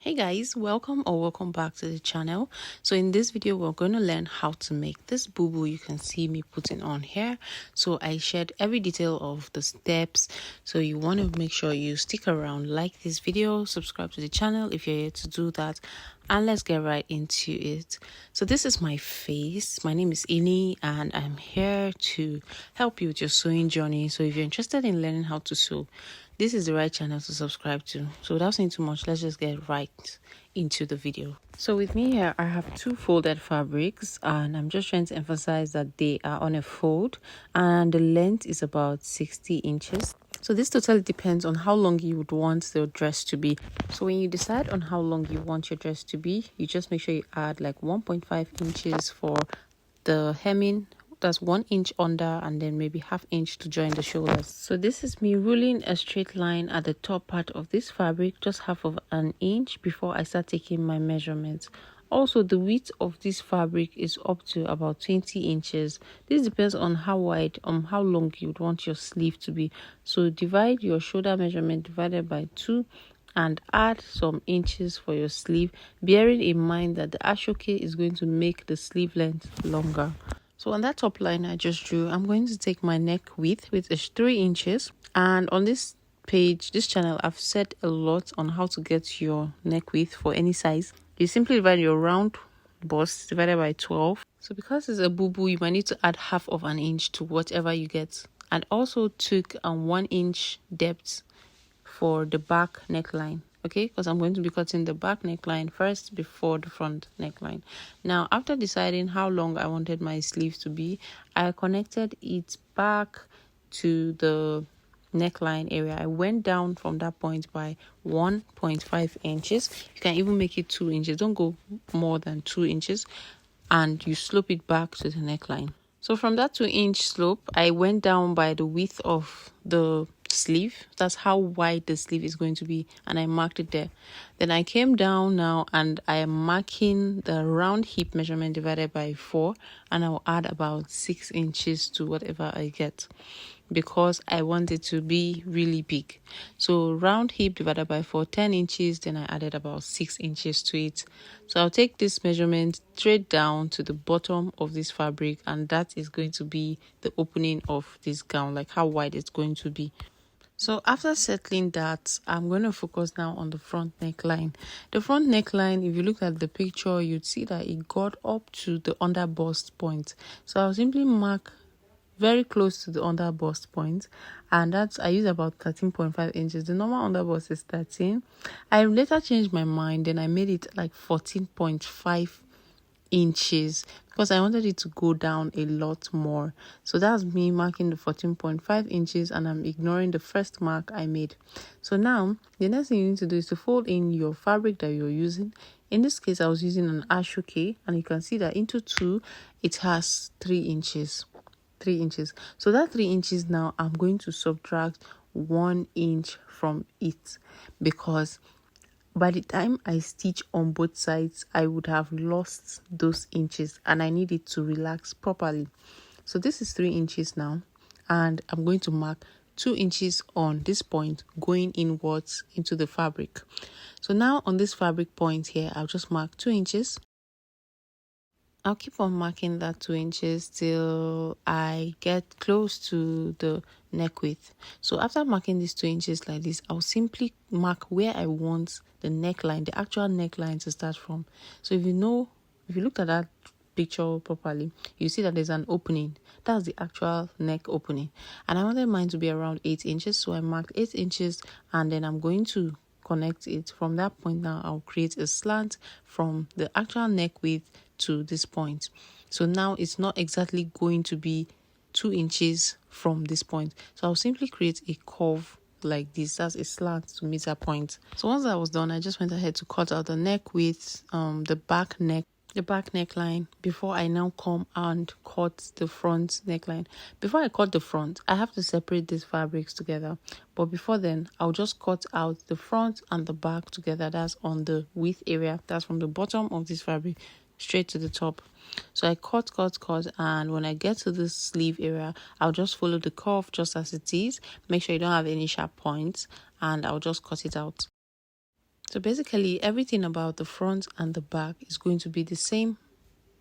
Hey guys, welcome back to the channel. So in this video we're going to learn how to make this boo you can see me putting on here. So I shared every detail of the steps, so you want to make sure you stick around, like this video, subscribe to the channel if you're here to do that, and let's get right into it. So this is my face. My name is Ini and I'm here to help you with your sewing journey. So if you're interested in learning how to sew, this is the right channel to subscribe to. So without saying too much, let's just get right into the video. So with me here, I have two folded fabrics, and I'm just trying to emphasize that they are on a fold and the length is about 60 inches. So this totally depends on how long you would want the dress to be. So when you decide on how long you want your dress to be, you just make sure you add like 1.5 inches for the hemming. That's 1 inch under, and then maybe ½ inch to join the shoulders. So this is me ruling a straight line at the top part of this fabric, just ½ of an inch before I start taking my measurements. Also, the width of this fabric is up to about 20 inches. This depends on how wide, how long you would want your sleeve to be. So divide your shoulder measurement divided by 2 and add some inches for your sleeve, bearing in mind that the ashoke is going to make the sleeve length longer. So on that top line I just drew, I'm going to take my neck width, which is 3 inches. And on this page, this channel, I've said a lot on how to get your neck width for any size. You simply divide your round bust divided by 12. So because it's a boo, you might need to add ½ of an inch to whatever you get. And also took 1 inch depth for the back neckline. Okay, because I'm going to be cutting the back neckline first before the front neckline. Now, after deciding how long I wanted my sleeve to be, I connected it back to the neckline area. I went down from that point by 1.5 inches. You can even make it 2 inches. Don't go more than 2 inches. And you slope it back to the neckline. So from that 2-inch slope, I went down by the width of the sleeve. That's how wide the sleeve is going to be, and I marked it there. Then I came down now and I am marking the round hip measurement divided by 4, and I'll add about 6 inches to whatever I get, because I want it to be really big. So round hip divided by 4, 10 inches, then I added about 6 inches to it. So I'll take this measurement straight down to the bottom of this fabric, and that is going to be the opening of this gown, like how wide it's going to be. So after settling that, I'm going to focus now on the front neckline. The front neckline, if you look at the picture, you'd see that it got up to the under bust point. So I'll simply mark very close to the under bust point, and that's, I use about 13.5 inches. The normal under bust is 13. I later changed my mind, then I made it like 14.5 inches because I wanted it to go down a lot more. So that's me marking the 14.5 inches, and I'm ignoring the first mark I made. So now the next thing you need to do is to fold in your fabric that you're using. In this case, I was using an ashoke, and you can see that into 2 it has 3 inches. 3 inches. So that 3 inches now, I'm going to subtract 1 inch from it, because by the time I stitch on both sides, I would have lost those inches, and I need it to relax properly. So this is 3 inches now, and I'm going to mark 2 inches on this point going inwards into the fabric. So now on this fabric point here, I'll just mark 2 inches. I'll keep on marking that 2 inches till I get close to the neck width. So after marking these 2 inches like this, I'll simply mark where I want the neckline, the actual neckline, to start from. So if you looked at that picture properly, you see that there's an opening. That's the actual neck opening. And I wanted mine to be around 8 inches. So I marked 8 inches, and then I'm going to connect it. From that point now, I'll create a slant from the actual neck width to this point. So now it's not exactly going to be 2 inches from this point. So I'll simply create a curve like this. That's a slant to meet that point. So once that was done, I just went ahead to cut out the neck width, the back neckline, before I now come and cut the front neckline. Before I cut the front, I have to separate these fabrics together. But before then, I'll just cut out the front and the back together. That's on the width area. That's from the bottom of this fabric straight to the top. So I cut, and when I get to the sleeve area, I'll just follow the curve just as it is. Make sure you don't have any sharp points, and I'll just cut it out. So basically everything about the front and the back is going to be the same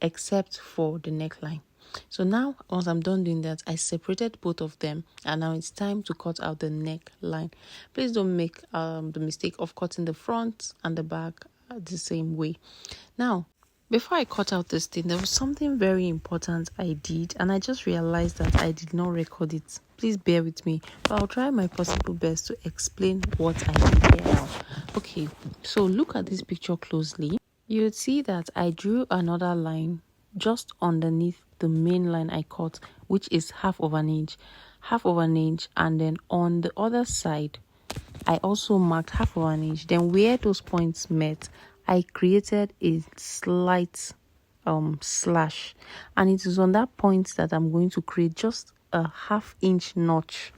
except for the neckline. So now once I'm done doing that, I separated both of them, and now it's time to cut out the neckline. Please don't make the mistake of cutting the front and the back the same way. Now before I cut out this thing, there was something very important I did, and I just realized that I did not record it. Please bear with me, but I'll try my possible best to explain what I did here now. Okay, so look at this picture closely. You would see that I drew another line just underneath the main line I cut, which is half of an inch, and then on the other side I also marked half of an inch. Then where those points met, I created a slight slash, and it is on that point that I'm going to create just a half-inch notch.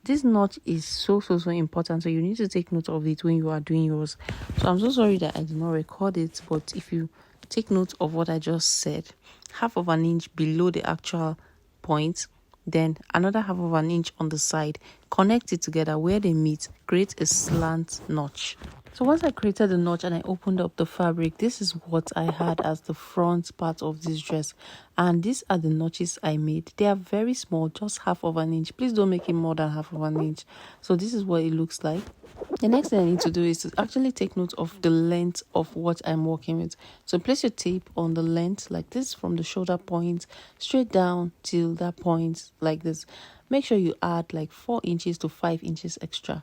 This notch is so important, so you need to take note of it when you are doing yours. So I'm so sorry that I did not record it, but if you take note of what I just said, half of an inch below the actual point, then another half of an inch on the side, connect it together where they meet, create a slant notch. So once I created the notch and I opened up the fabric, this is what I had as the front part of this dress, and these are the notches I made. They are very small, just half of an inch. Please don't make it more than half of an inch. So this is what it looks like. The next thing I need to do is to actually take note of the length of what I'm working with. So place your tape on the length like this, from the shoulder point straight down till that point like this. Make sure you add like 4 inches to 5 inches extra.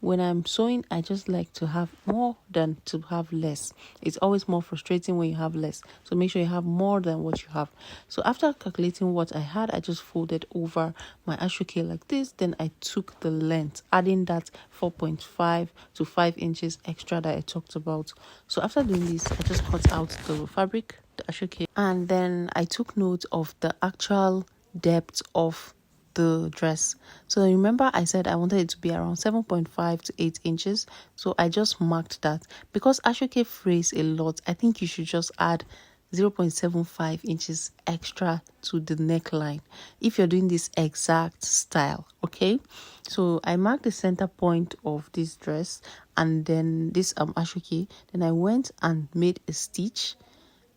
When I'm sewing, I just like to have more than to have less. It's always more frustrating when you have less. So make sure you have more than what you have. So after calculating what I had, I just folded over my ashoke like this. Then I took the length, adding that 4.5 to 5 inches extra that I talked about. So after doing this, I just cut out the fabric, the ashoke, and then I took note of the actual depth of the dress. So remember I said I wanted it to be around 7.5 to 8 inches, so I just marked that. Because ashoke frays a lot, I think you should just add 0.75 inches extra to the neckline if you're doing this exact style. Okay, so I marked the center point of this dress and then this ashoke. Then I went and made a stitch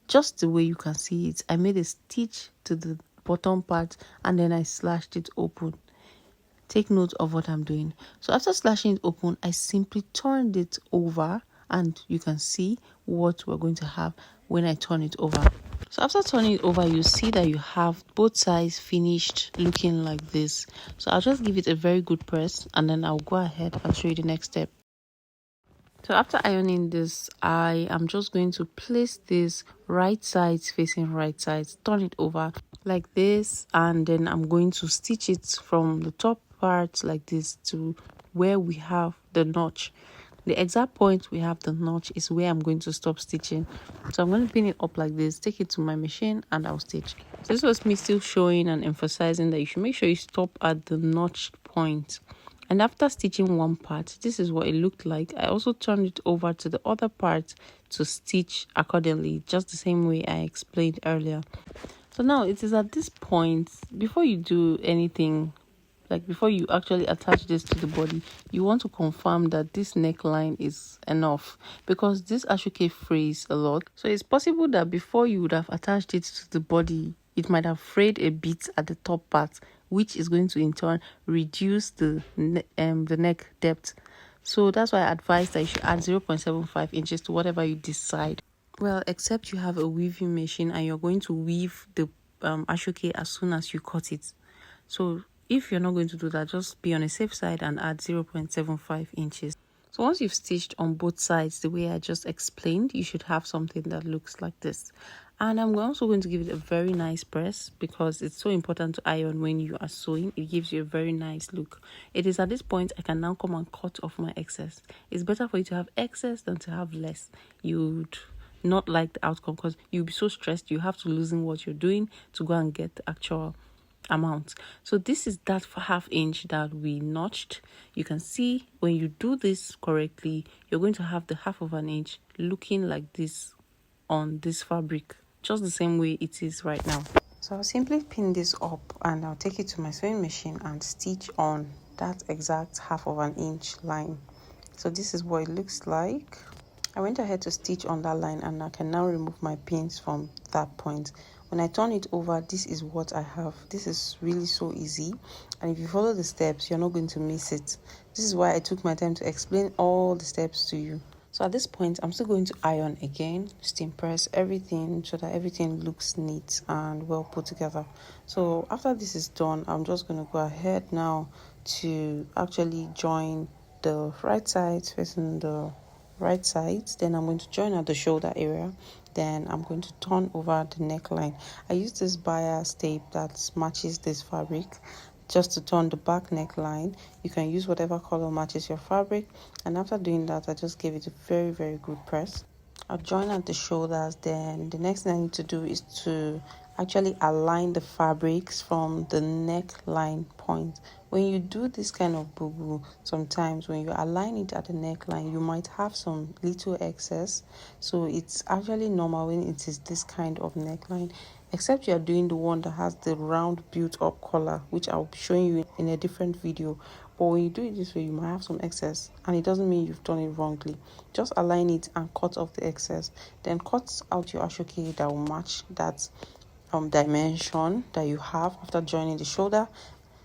just the way you can see it. I made a stitch to the bottom part and then I slashed it open. Take note of what I'm doing. So after slashing it open, I simply turned it over, and you can see what we're going to have when I turn it over. So after turning it over, you see that you have both sides finished looking like this. So I'll just give it a very good press and then I'll go ahead and show you the next step. So after ironing this, I am just going to place this right sides facing right sides, turn it over like this, and then I'm going to stitch it from the top part like this to where we have the notch. The exact point we have the notch is where I'm going to stop stitching. So I'm going to pin it up like this, take it to my machine, and I'll stitch. So this was me still showing and emphasizing that you should make sure you stop at the notched point. And after stitching one part, this is what it looked like. I also turned it over to the other part to stitch accordingly, just the same way I explained earlier. So now it is at this point, before you do anything, like before you actually attach this to the body, you want to confirm that this neckline is enough, because this ashoke frays a lot. So it's possible that before you would have attached it to the body, it might have frayed a bit at the top part, which is going to in turn reduce the neck depth. So that's why I advise that you should add 0.75 inches to whatever you decide. Well, except you have a weaving machine and you're going to weave the ashoke as soon as you cut it. So if you're not going to do that, just be on a safe side and add 0.75 inches. So once you've stitched on both sides the way I just explained, you should have something that looks like this. And I'm also going to give it a very nice press, because it's so important to iron when you are sewing. It gives you a very nice look. It is at this point I can now come and cut off my excess. It's better for you to have excess than to have less. You'd not like the outcome, because you'll be so stressed. You have to loosen what you're doing to go and get the actual amount. So this is that half inch that we notched. You can see when you do this correctly, you're going to have the half of an inch looking like this on this fabric, just the same way it is right now. So I'll simply pin this up and I'll take it to my sewing machine and stitch on that exact half of an inch line. So this is what it looks like. I went ahead to stitch on that line, and I can now remove my pins from that point. When I turn it over, this is what I have. This is really so easy, and if you follow the steps, you're not going to miss it. This is why I took my time to explain all the steps to you. So at this point, I'm still going to iron again, steam press everything so that everything looks neat and well put together. So after this is done, I'm just going to go ahead now to actually join the right side facing the right side. Then I'm going to join at the shoulder area. Then I'm going to turn over the neckline. I use this bias tape that matches this fabric just to turn the back neckline. You can use whatever color matches your fabric, and after doing that, I just gave it a very good press. I'll join at the shoulders. Then the next thing I need to do is to actually align the fabrics from the neckline point. When you do this kind of bubu, sometimes when you align it at the neckline, you might have some little excess. So it's actually normal when it is this kind of neckline, except you are doing the one that has the round built up collar, which I'll be showing you in a different video. But when you do it this way, you might have some excess, and it doesn't mean you've done it wrongly. Just align it and cut off the excess, then cut out your ashoke that will match that dimension that you have after joining the shoulder.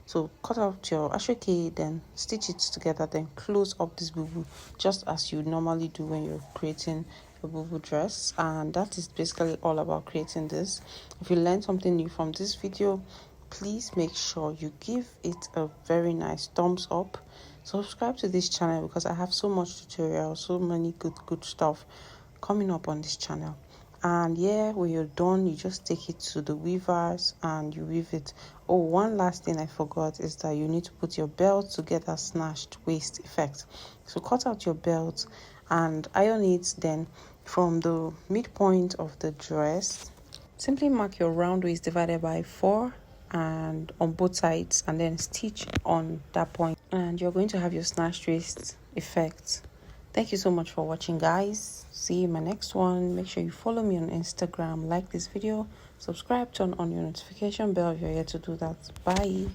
So cut out your ashoke, then stitch it together, then close up this bubu just as you normally do when you're creating a bubu dress. And that is basically all about creating this. If you learned something new from this video, please make sure you give it a very nice thumbs up. Subscribe to this channel because I have so much tutorial, so many good stuff coming up on this channel. And yeah, when you're done, you just take it to the weavers and you weave it. Oh, one last thing I forgot is that you need to put your belt to get that snatched waist effect. So cut out your belt and iron it. Then from the midpoint of the dress, simply mark your round waist divided by 4 and on both sides, and then stitch on that point, and you're going to have your snatched waist effect. Thank you so much for watching, guys. See you in my next one. Make sure you follow me on Instagram, like this video, subscribe, turn on your notification bell if you're here to do that. Bye.